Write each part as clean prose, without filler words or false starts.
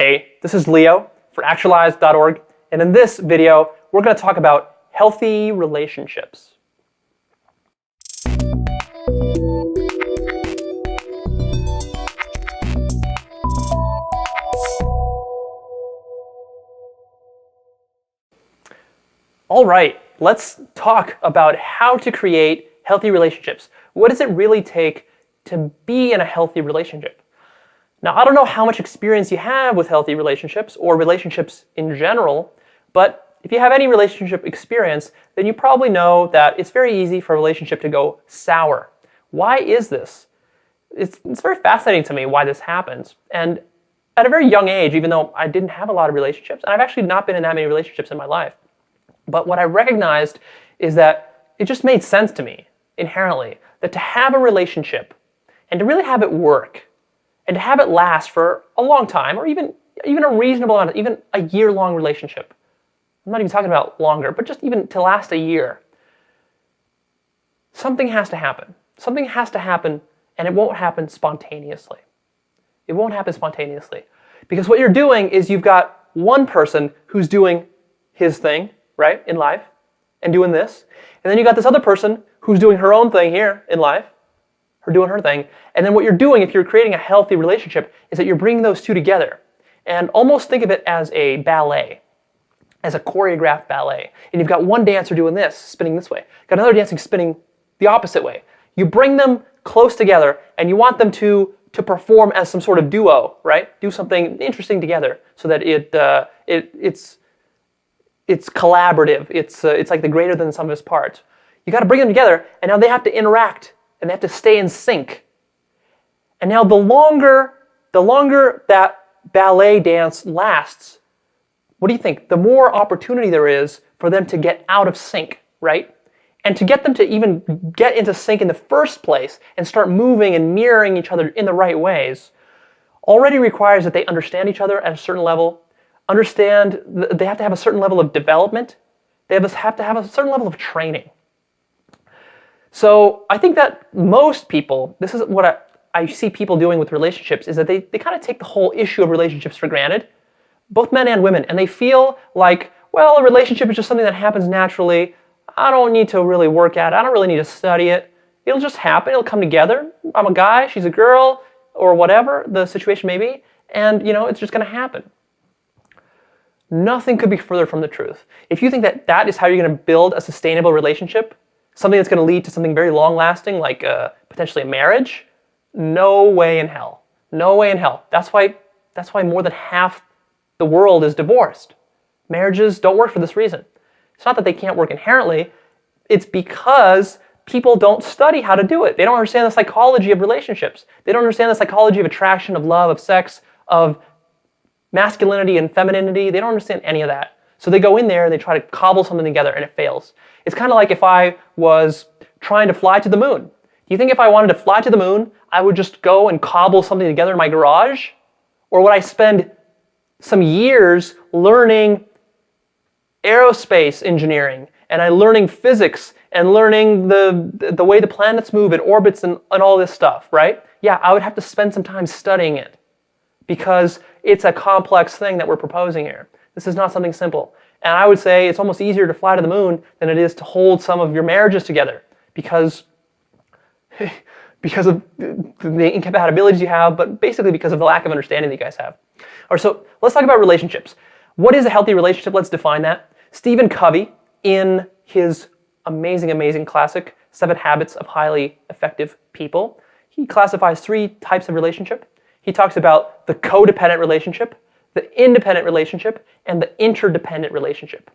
Hey, this is Leo for actualize.org, and in this video, we're going to talk about healthy relationships. All right, let's talk about how to create healthy relationships. What does it really take to be in a healthy relationship? Now, I don't know how much experience you have with healthy relationships or relationships in general, but if you have any relationship experience, then you probably know that it's very easy for a relationship to go sour. Why is this? It's very fascinating to me why this happens. And at a very young age, even though I didn't have a lot of relationships, and I've actually not been in that many relationships in my life, but what I recognized is that it just made sense to me inherently that to have a relationship and to really have it work and to have it last for a long time, or even a reasonable amount, even a year-long relationship. I'm not even talking about longer, but just even to last a year. Something has to happen. Something has to happen, and it won't happen spontaneously. It won't happen spontaneously. Because what you're doing is you've got one person who's doing his thing, right, in life, and doing this. And then you got this other person who's doing her own thing here in life, her doing her thing. And then what you're doing, if you're creating a healthy relationship, is that you're bringing those two together. And almost think of it as a ballet, as a choreographed ballet. And you've got one dancer doing this, spinning this way. Got another dancer spinning the opposite way. You bring them close together, and you want them to perform as some sort of duo, right? Do something interesting together, so that it's collaborative. It's like the greater than the sum of its parts. You got to bring them together, and now they have to interact, and they have to stay in sync. And now the longer that ballet dance lasts, what do you think? The more opportunity there is for them to get out of sync, right? And to get them to even get into sync in the first place and start moving and mirroring each other in the right ways already requires that they understand each other at a certain level, they have to have a certain level of development, they have to have a certain level of training. So I think that most people, this is what I see people doing with relationships, is that they kind of take the whole issue of relationships for granted, both men and women, and they feel like, well, a relationship is just something that happens naturally. I don't need to really work at it. I don't really need to study it. It'll just happen. It'll come together. I'm a guy, she's a girl, or whatever the situation may be, and it's just going to happen. Nothing could be further from the truth. If you think that that is how you're going to build a sustainable relationship, something that's going to lead to something very long-lasting, like potentially a marriage, no way in hell. No way in hell. That's why more than half the world is divorced. Marriages don't work for this reason. It's not that they can't work inherently. It's because people don't study how to do it. They don't understand the psychology of relationships. They don't understand the psychology of attraction, of love, of sex, of masculinity and femininity. They don't understand any of that. So they go in there and they try to cobble something together and it fails. It's kind of like if I was trying to fly to the moon. Do you think if I wanted to fly to the moon, I would just go and cobble something together in my garage? Or would I spend some years learning aerospace engineering and learning physics and learning the way the planets move and orbits and all this stuff, right? Yeah, I would have to spend some time studying it because it's a complex thing that we're proposing here. This is not something simple. And I would say it's almost easier to fly to the moon than it is to hold some of your marriages together because of the incompatibilities you have, but basically because of the lack of understanding that you guys have. All right, so let's talk about relationships. What is a healthy relationship? Let's define that. Stephen Covey, in his amazing, amazing classic, 7 Habits of Highly Effective People, he classifies 3 types of relationship. He talks about the codependent relationship, the independent relationship, and the interdependent relationship.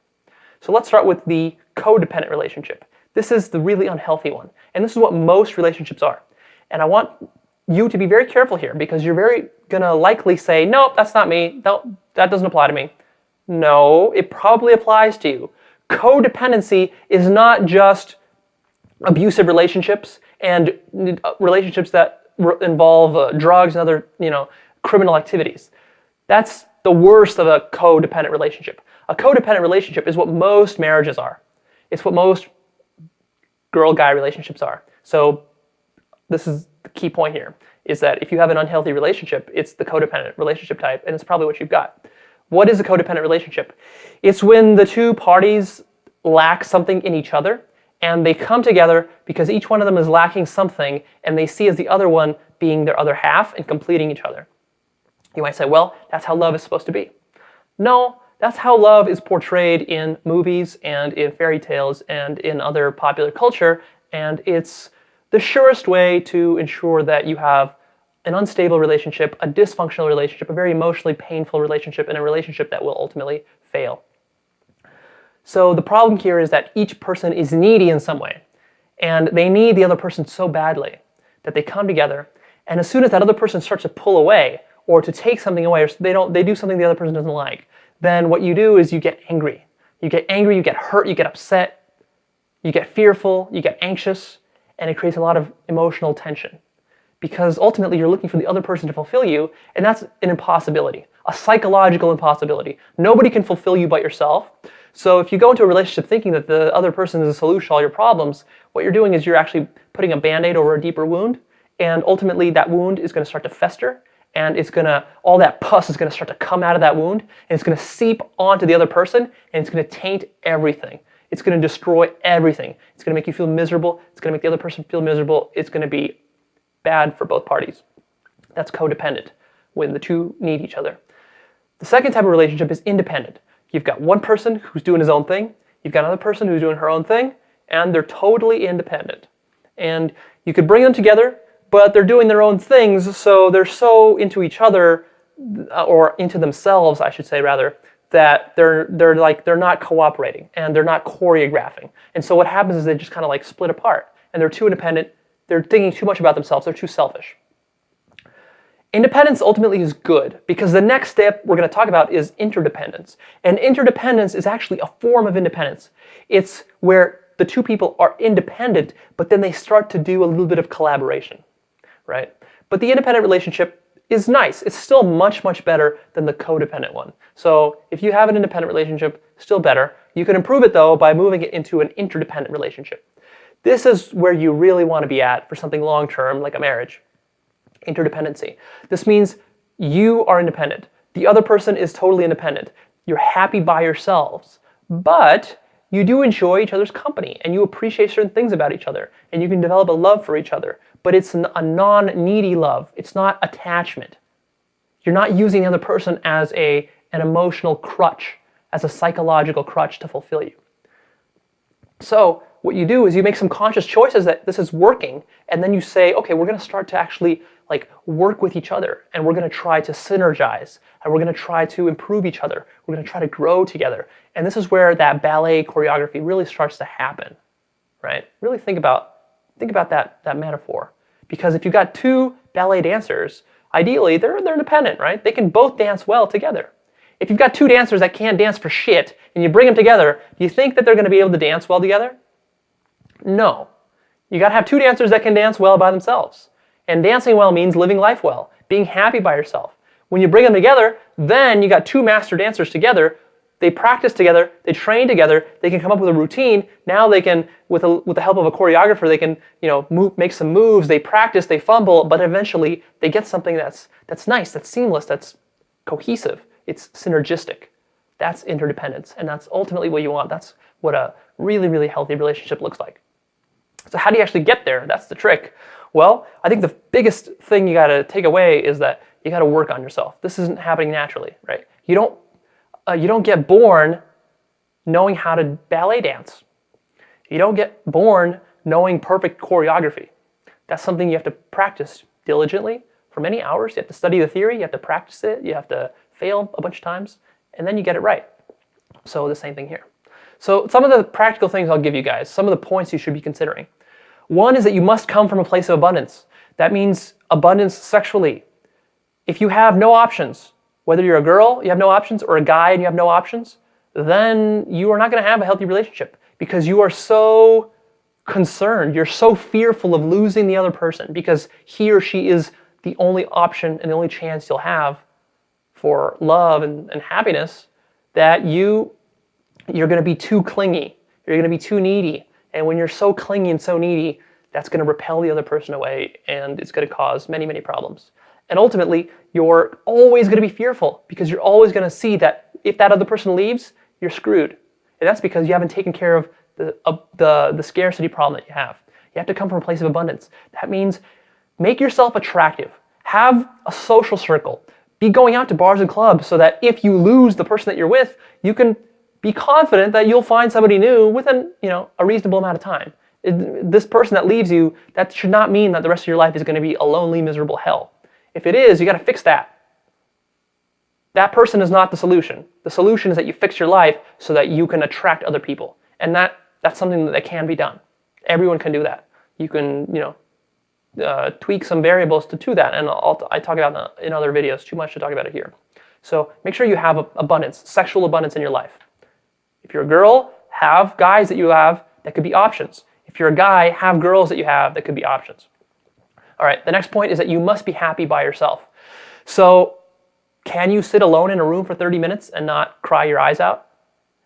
So let's start with the codependent relationship. This is the really unhealthy one, and this is what most relationships are. And I want you to be very careful here because you're very gonna likely say, nope, that's not me. No, that doesn't apply to me. No, it probably applies to you. Codependency is not just abusive relationships and relationships that involve drugs and other, criminal activities. That's the worst of a codependent relationship. A codependent relationship is what most marriages are. It's what most girl-guy relationships are. So this is the key point here. is that if you have an unhealthy relationship, it's the codependent relationship type, and it's probably what you've got. What is a codependent relationship? It's when the two parties lack something in each other, and they come together because each one of them is lacking something, and they see as the other one being their other half and completing each other. You might say, well, that's how love is supposed to be. No, that's how love is portrayed in movies and in fairy tales and in other popular culture, and it's the surest way to ensure that you have an unstable relationship, a dysfunctional relationship, a very emotionally painful relationship, and a relationship that will ultimately fail. So the problem here is that each person is needy in some way, and they need the other person so badly that they come together, and as soon as that other person starts to pull away or to take something away, or they do something the other person doesn't like, then what you do is you get angry. You get angry, you get hurt, you get upset, you get fearful, you get anxious, and it creates a lot of emotional tension. Because ultimately you're looking for the other person to fulfill you, and that's an impossibility, a psychological impossibility. Nobody can fulfill you but yourself. So if you go into a relationship thinking that the other person is a solution to all your problems, what you're doing is you're actually putting a Band-Aid over a deeper wound, and ultimately that wound is going to start to fester, and all that pus is going to start to come out of that wound, and it's going to seep onto the other person, and it's going to taint everything. It's going to destroy everything. It's going to make you feel miserable. It's going to make the other person feel miserable. It's going to be bad for both parties. That's codependent, when the two need each other. The second type of relationship is independent. You've got one person who's doing his own thing. You've got another person who's doing her own thing, and they're totally independent. And you could bring them together, but they're doing their own things, so they're so into each other, or into themselves, I should say rather, that they're not cooperating and they're not choreographing. And so what happens is they just kind of like split apart, and they're too independent. They're thinking too much about themselves. They're too selfish. Independence ultimately is good, because the next step we're going to talk about is interdependence. And interdependence is actually a form of independence. It's where the two people are independent, but then they start to do a little bit of collaboration, right? But the independent relationship is nice. It's still much, much better than the codependent one. So if you have an independent relationship, still better. You can improve it, though, by moving it into an interdependent relationship. This is where you really want to be at for something long-term, like a marriage. Interdependency. This means you are independent. The other person is totally independent. You're happy by yourselves, but you do enjoy each other's company, and you appreciate certain things about each other, and you can develop a love for each other. But it's a non-needy love. It's not attachment. You're not using the other person as an emotional crutch, as a psychological crutch to fulfill you. So what you do is you make some conscious choices that this is working, and then you say, okay, we're going to start to actually work with each other, and we're going to try to synergize, and we're going to try to improve each other. We're going to try to grow together. And this is where that ballet choreography really starts to happen, right? Really think about that metaphor. Because if you've got two ballet dancers, ideally they're independent, right? They can both dance well together. If you've got two dancers that can't dance for shit, and you bring them together, do you think that they're going to be able to dance well together? No. You got to have two dancers that can dance well by themselves. And dancing well means living life well, being happy by yourself. When you bring them together, then you got two master dancers together. They practice together, they train together, they can come up with a routine. Now they can, with the help of a choreographer, they can make some moves, they practice, they fumble, but eventually they get something that's nice, that's seamless, that's cohesive. It's synergistic. That's interdependence, and that's ultimately what you want. That's what a really, really healthy relationship looks like. So how do you actually get there? That's the trick. Well, I think the biggest thing you got to take away is that you got to work on yourself. This isn't happening naturally, right? You don't get born knowing how to ballet dance. You don't get born knowing perfect choreography. That's something you have to practice diligently for many hours. You have to study the theory, you have to practice it, you have to fail a bunch of times, and then you get it right. So the same thing here. So some of the practical things I'll give you guys, some of the points you should be considering. One is that you must come from a place of abundance. That means abundance sexually. If you have no options, whether you're a girl, you have no options, or a guy and you have no options, then you are not going to have a healthy relationship because you are so concerned, you're so fearful of losing the other person because he or she is the only option and the only chance you'll have for love and happiness that you're going to be too clingy, you're going to be too needy. And when you're so clingy and so needy, that's going to repel the other person away, and it's going to cause many, many problems. And ultimately, you're always going to be fearful because you're always going to see that if that other person leaves, you're screwed. And that's because you haven't taken care of the scarcity problem that you have. You have to come from a place of abundance. That means make yourself attractive. Have a social circle. Be going out to bars and clubs so that if you lose the person that you're with, you can be confident that you'll find somebody new within, a reasonable amount of time. This person that leaves you, that should not mean that the rest of your life is going to be a lonely, miserable hell. If it is, you got to fix that. That person is not the solution. The solution is that you fix your life so that you can attract other people. And that's something that can be done. Everyone can do that. You can, tweak some variables to that, and I talk about in other videos. Too much to talk about it here. So make sure you have abundance, sexual abundance in your life. If you're a girl, have guys that you have that could be options. If you're a guy, have girls that you have that could be options. All right, the next point is that you must be happy by yourself. So can you sit alone in a room for 30 minutes and not cry your eyes out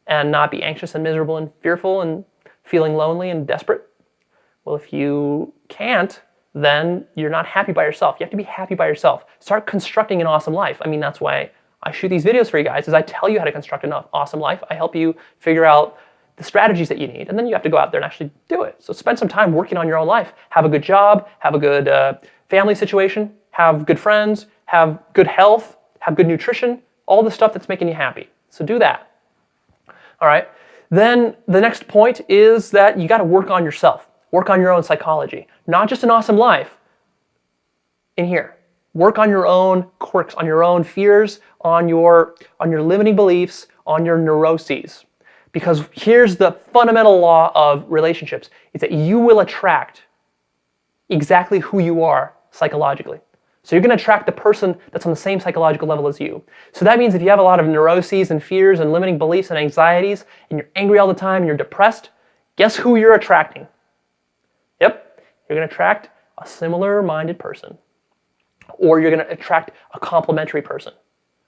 and not be anxious and miserable and fearful and feeling lonely and desperate? Well, if you can't, then you're not happy by yourself. You have to be happy by yourself. Start constructing an awesome life. I mean, that's why I shoot these videos for you guys, is I tell you how to construct an awesome life. I help you figure out the strategies that you need, and then you have to go out there and actually do it. So spend some time working on your own life. Have a good job, have a good family situation, have good friends, have good health, have good nutrition, all the stuff that's making you happy. So do that. All right. Then the next point is that you got to work on yourself. Work on your own psychology. Not just an awesome life in here. Work on your own quirks, on your own fears, on your limiting beliefs, on your neuroses. Because here's the fundamental law of relationships, is that you will attract exactly who you are psychologically. So you're going to attract the person that's on the same psychological level as you. So that means if you have a lot of neuroses and fears and limiting beliefs and anxieties, and you're angry all the time and you're depressed, guess who you're attracting? Yep, you're going to attract a similar-minded person. Or you're going to attract a complementary person,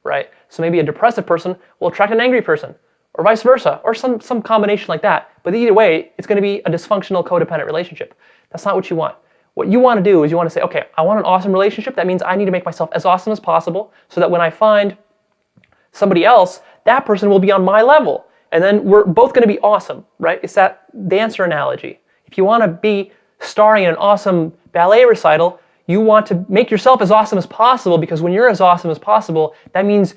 right? So maybe a depressive person will attract an angry person, or vice versa, or some combination like that. But either way, it's going to be a dysfunctional codependent relationship. That's not what you want. What you want to do is you want to say, okay, I want an awesome relationship. That means I need to make myself as awesome as possible so that when I find somebody else, that person will be on my level. And then we're both going to be awesome, right? It's that dancer analogy. If you want to be starring in an awesome ballet recital, you want to make yourself as awesome as possible, because when you're as awesome as possible, that means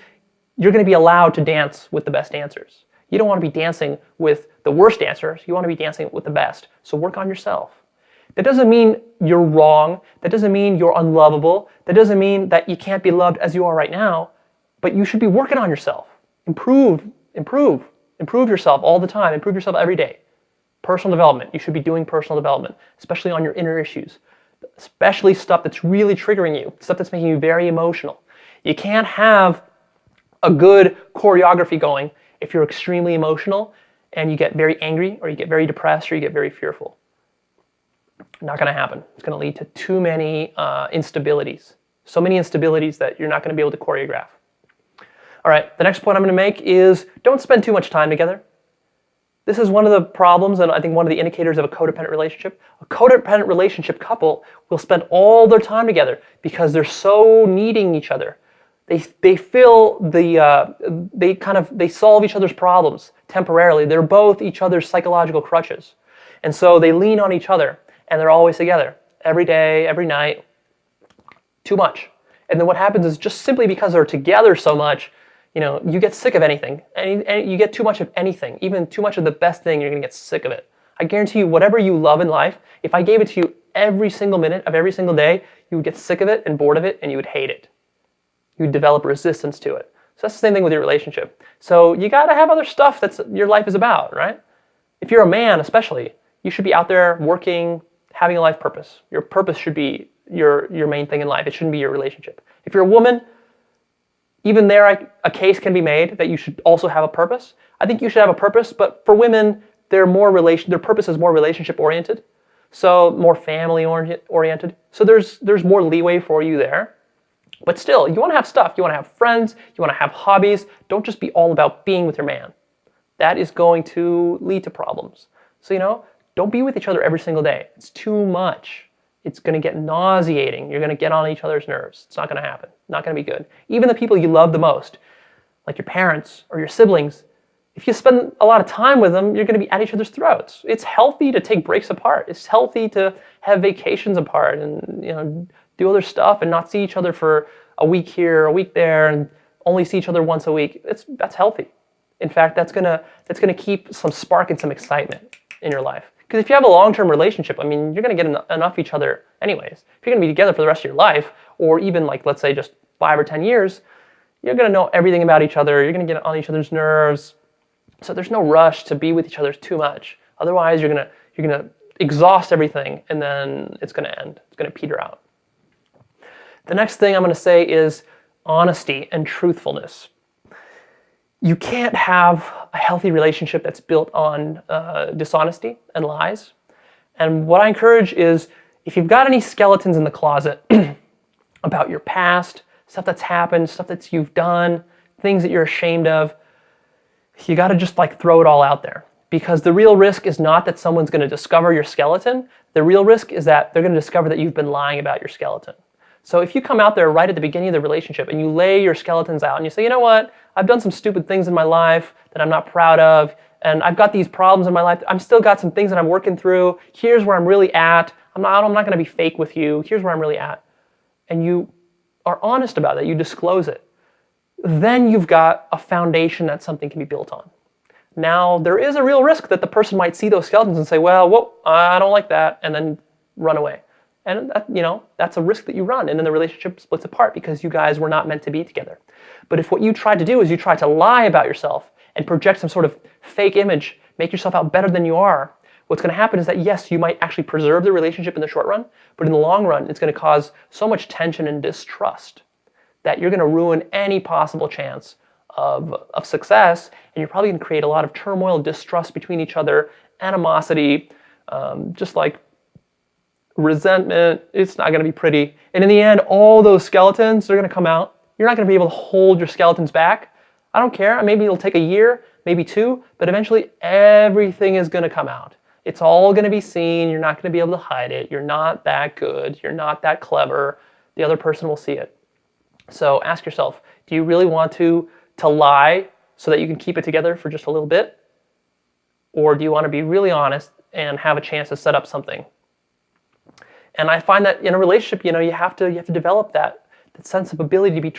you're going to be allowed to dance with the best dancers. You don't want to be dancing with the worst dancers. You want to be dancing with the best. So work on yourself. That doesn't mean you're wrong. That doesn't mean you're unlovable. That doesn't mean that you can't be loved as you are right now. But you should be working on yourself. Improve yourself all the time. Improve yourself every day. Personal development. You should be doing personal development, especially on your inner issues. Especially stuff that's really triggering you, stuff that's making you very emotional. You can't have a good choreography going if you're extremely emotional and you get very angry, or you get very depressed, or you get very fearful. Not going to happen. It's going to lead to too many instabilities. So many instabilities that you're not going to be able to choreograph. All right, the next point I'm going to make is don't spend too much time together. This is one of the problems, and I think one of the indicators of a codependent relationship. A codependent relationship couple will spend all their time together because they're so needing each other. They feel they solve each other's problems temporarily. They're both each other's psychological crutches. And so they lean on each other, and they're always together every day, every night. Too much. And then what happens is, just simply because they're together so much, you get sick of anything. And you get too much of anything. Even too much of the best thing, you're going to get sick of it. I guarantee you, whatever you love in life, if I gave it to you every single minute of every single day, you would get sick of it and bored of it, and you would hate it. You would develop resistance to it. So that's the same thing with your relationship. So you got to have other stuff that's your life is about, right? If you're a man especially, you should be out there working, having a life purpose. Your purpose should be your main thing in life. It shouldn't be your relationship. If you're a woman, even there a case can be made that you should also have a purpose. I think you should have a purpose, but for women, their purpose is more relationship oriented, so more family oriented. So there's more leeway for you there. But still, you want to have stuff. You want to have friends. You want to have hobbies. Don't just be all about being with your man. That is going to lead to problems. So, Don't be with each other every single day. It's too much. It's going to get nauseating. You're going to get on each other's nerves. It's not going to happen. Not going to be good. Even the people you love the most, like your parents or your siblings, if you spend a lot of time with them, you're going to be at each other's throats. It's healthy to take breaks apart. It's healthy to have vacations apart and do other stuff and not see each other for a week here, a week there, and only see each other once a week. That's healthy. In fact, that's gonna keep some spark and some excitement in your life. Because if you have a long-term relationship, I mean, you're gonna get enough each other anyways. If you're gonna be together for the rest of your life, or even like, let's say just 5 or 10 years, you're gonna know everything about each other. You're gonna get on each other's nerves. So there's no rush to be with each other too much. Otherwise, you're gonna exhaust everything, and then it's gonna end. It's gonna peter out. The next thing I'm gonna say is honesty and truthfulness. You can't have a healthy relationship that's built on dishonesty and lies. And what I encourage is, if you've got any skeletons in the closet about your past, stuff that's happened, stuff that you've done, things that you're ashamed of, you got to just throw it all out there. Because the real risk is not that someone's going to discover your skeleton. The real risk is that they're going to discover that you've been lying about your skeleton. So if you come out there right at the beginning of the relationship and you lay your skeletons out and you say, you know what, I've done some stupid things in my life that I'm not proud of, and I've got these problems in my life, I've still got some things that I'm working through, here's where I'm really at, I'm not going to be fake with you, here's where I'm really at, and you are honest about that, you disclose it, then you've got a foundation that something can be built on. Now, there is a real risk that the person might see those skeletons and say, well, whoa, I don't like that, and then run away. And that's a risk that you run, and then the relationship splits apart because you guys were not meant to be together. But if what you try to do is you try to lie about yourself and project some sort of fake image, make yourself out better than you are, what's going to happen is that, yes, you might actually preserve the relationship in the short run, but in the long run, it's going to cause so much tension and distrust that you're going to ruin any possible chance of success, and you're probably going to create a lot of turmoil, distrust between each other, animosity, just like resentment. It's not going to be pretty. And in the end, all those skeletons are going to come out. You're not going to be able to hold your skeletons back. I don't care. Maybe it'll take a year, maybe 2, but eventually everything is going to come out. It's all going to be seen. You're not going to be able to hide it. You're not that good. You're not that clever. The other person will see it. So ask yourself, do you really want to lie so that you can keep it together for just a little bit? Or do you want to be really honest and have a chance to set up something? And I find that in a relationship, you have to develop that sense of ability to be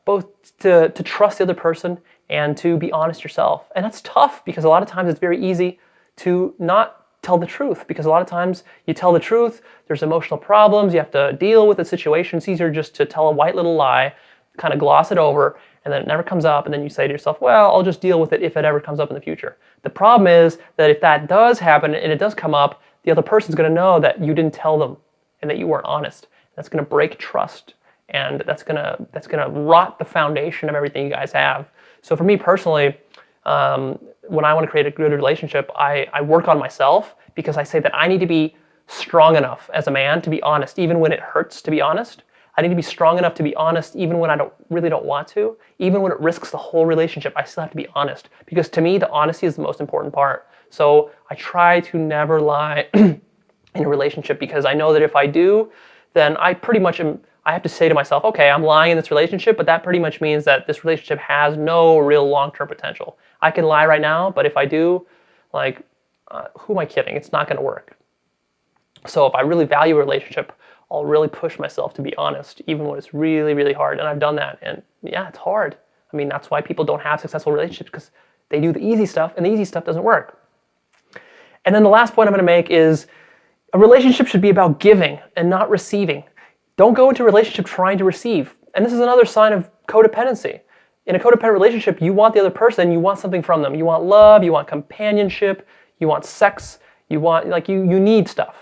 both to trust the other person and to be honest yourself. And that's tough because a lot of times it's very easy to not tell the truth, because a lot of times you tell the truth, there's emotional problems, you have to deal with the situation. It's easier just to tell a white little lie, kind of gloss it over, and then it never comes up, and then you say to yourself, well, I'll just deal with it if it ever comes up in the future. The problem is that if that does happen and it does come up, the other person's going to know that you didn't tell them and that you weren't honest. That's going to break trust, and that's going to rot the foundation of everything you guys have. So for me personally, when I want to create a good relationship, I work on myself, because I say that I need to be strong enough as a man to be honest, even when it hurts to be honest. I need to be strong enough to be honest even when I really don't want to. Even when it risks the whole relationship, I still have to be honest. Because to me, the honesty is the most important part. So I try to never lie in a relationship, because I know that if I do, then I have to say to myself, okay, I'm lying in this relationship, but that pretty much means that this relationship has no real long-term potential. I can lie right now, but if I do, who am I kidding? It's not going to work. So if I really value a relationship, I'll really push myself to be honest, even when it's really, really hard. And I've done that. And yeah, it's hard. I mean, that's why people don't have successful relationships, because they do the easy stuff, and the easy stuff doesn't work. And then the last point I'm going to make is a relationship should be about giving and not receiving. Don't go into a relationship trying to receive. And this is another sign of codependency. In a codependent relationship, you want the other person, you want something from them. You want love, you want companionship, you want sex, you need stuff.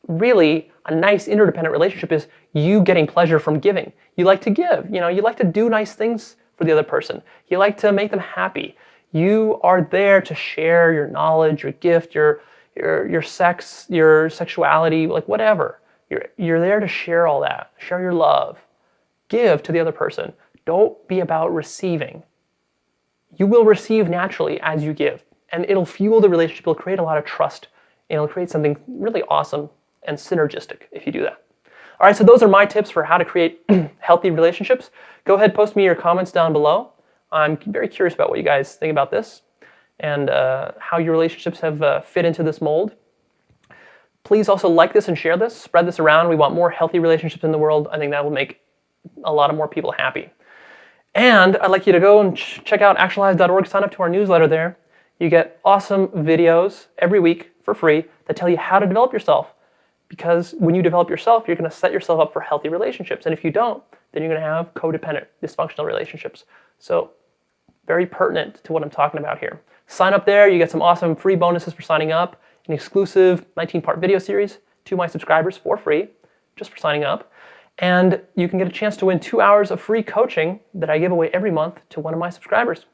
Really, a nice interdependent relationship is you getting pleasure from giving. You like to give, you like to do nice things for the other person. You like to make them happy. You are there to share your knowledge, your gift, your sex, your sexuality, whatever. You're there to share all that, share your love. Give to the other person. Don't be about receiving. You will receive naturally as you give. And it'll fuel the relationship. It'll create a lot of trust. And it'll create something really awesome and synergistic if you do that. All right, so those are my tips for how to create healthy relationships. Go ahead, post me your comments down below. I'm very curious about what you guys think about this and how your relationships have fit into this mold. Please also like this and share this. Spread this around. We want more healthy relationships in the world. I think that will make a lot of more people happy. And I'd like you to go and check out actualize.org. Sign up to our newsletter there. You get awesome videos every week for free that tell you how to develop yourself. Because when you develop yourself, you're going to set yourself up for healthy relationships. And if you don't, then you're going to have codependent, dysfunctional relationships. So very pertinent to what I'm talking about here. Sign up there. You get some awesome free bonuses for signing up. An exclusive 19-part video series to my subscribers for free, just for signing up. And you can get a chance to win 2 hours of free coaching that I give away every month to one of my subscribers.